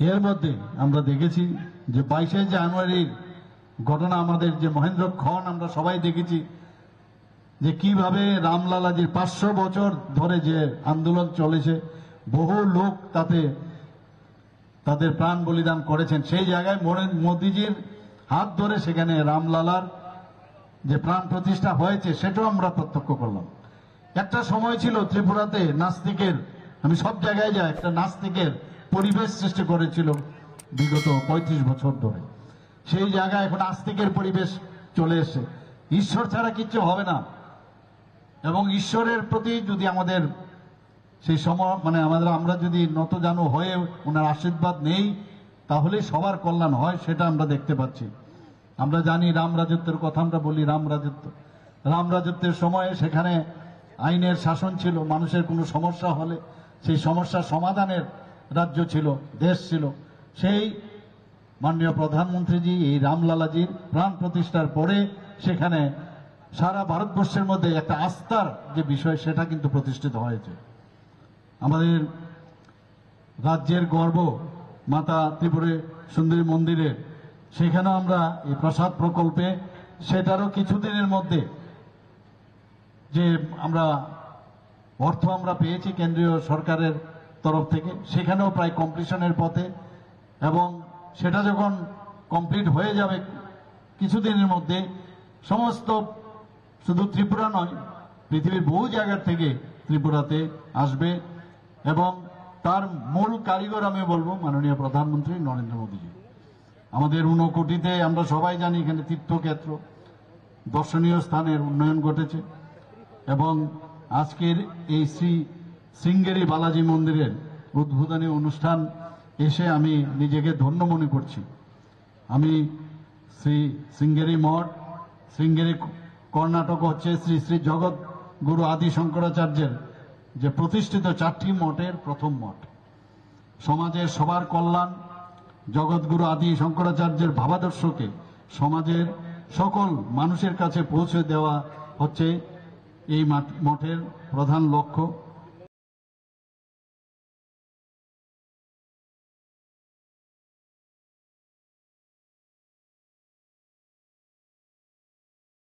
এর মধ্যে আমরা দেখেছি যে 22শে জানুয়ারির ঘটনা, আমাদের যে মহেন্দ্রক্ষণ আমরা সবাই দেখেছি যে কিভাবে রামলালাজির 500 বছর ধরে যে আন্দোলন চলেছে, বহু লোক তাতে তাদের প্রাণ বলিদান করেছেন। সেই জায়গায় মোদিজির হাত ধরে সেখানে রামলালার যে প্রাণ প্রতিষ্ঠা হয়েছে সেটাও আমরা প্রত্যক্ষ করলাম। একটা সময় ছিল ত্রিপুরাতে নাস্তিকের, আমি সব জায়গায় যাই, একটা নাস্তিকের পরিবেশ সৃষ্টি করেছিল বিগত 35 বছর ধরে। সেই জায়গায় এখন আস্তিকের পরিবেশ চলে এসছে। ঈশ্বর ছাড়া কিচ্ছু হবে না, এবং ঈশ্বরের প্রতি যদি আমাদের সেই সময় আমরা যদি নতজানু হয়ে ওনার আশীর্বাদ নেই, তাহলে সবার কল্যাণ হয়, সেটা আমরা দেখতে পাচ্ছি। আমরা জানি রাম রাজত্বের কথা, আমরা বলি রাম রাজত্বের সময়ে সেখানে আইনের শাসন ছিল, মানুষের কোনো সমস্যা হলে সেই সমস্যা সমাধানের রাজ্য ছিল, দেশ ছিল। সেই মাননীয় প্রধানমন্ত্রীজি এই রামলালাজির প্রাণ প্রতিষ্ঠার পরে সেখানে সারা ভারতবর্ষের মধ্যে একটা আস্থার যে বিষয় সেটা কিন্তু প্রতিষ্ঠিত হয়েছে। আমাদের রাজ্যের গর্ব মাতা ত্রিপুরা সুন্দরী মন্দিরের, সেখানেও আমরা এই প্রসাদ প্রকল্পে সেটারও কিছুদিনের মধ্যে যে আমরা অর্থ আমরা পেয়েছি কেন্দ্রীয় সরকারের তরফ থেকে, সেখানেও প্রায় কমপ্লিশনের পথে, এবং সেটা যখন কমপ্লিট হয়ে যাবে কিছুদিনের মধ্যে, সমস্ত শুধু ত্রিপুরা নয়, পৃথিবীর বহু জায়গার থেকে ত্রিপুরাতে আসবে, এবং তার মূল কারিগর আমি বলবো মাননীয় প্রধানমন্ত্রী নরেন্দ্র মোদীজি। আমাদের 59 আমরা সবাই জানি এখানে তীর্থক্ষেত্র, দর্শনীয় স্থানের উন্নয়ন ঘটেছে, এবং আজকের এই শ্রী শৃঙ্গেরি বালাজি মন্দিরের উদ্বোধনী অনুষ্ঠান এসে আমি নিজেকে ধন্য মনে করছি। আমি শ্রী শৃঙ্গেরি মঠ, শৃঙ্গেরি কর্ণাটক হচ্ছে শ্রী শ্রী জগৎ গুরু আদি শঙ্করাচার্যের যে প্রতিষ্ঠিত 4টি মঠের প্রথম মঠ। সমাজের সবার কল্যাণ, জগৎগুরু আদি শঙ্করাচার্যের ভাবাদর্শকে সমাজের সকল মানুষের কাছে পৌঁছে দেওয়া হচ্ছে এই মঠের প্রধান লক্ষ্য।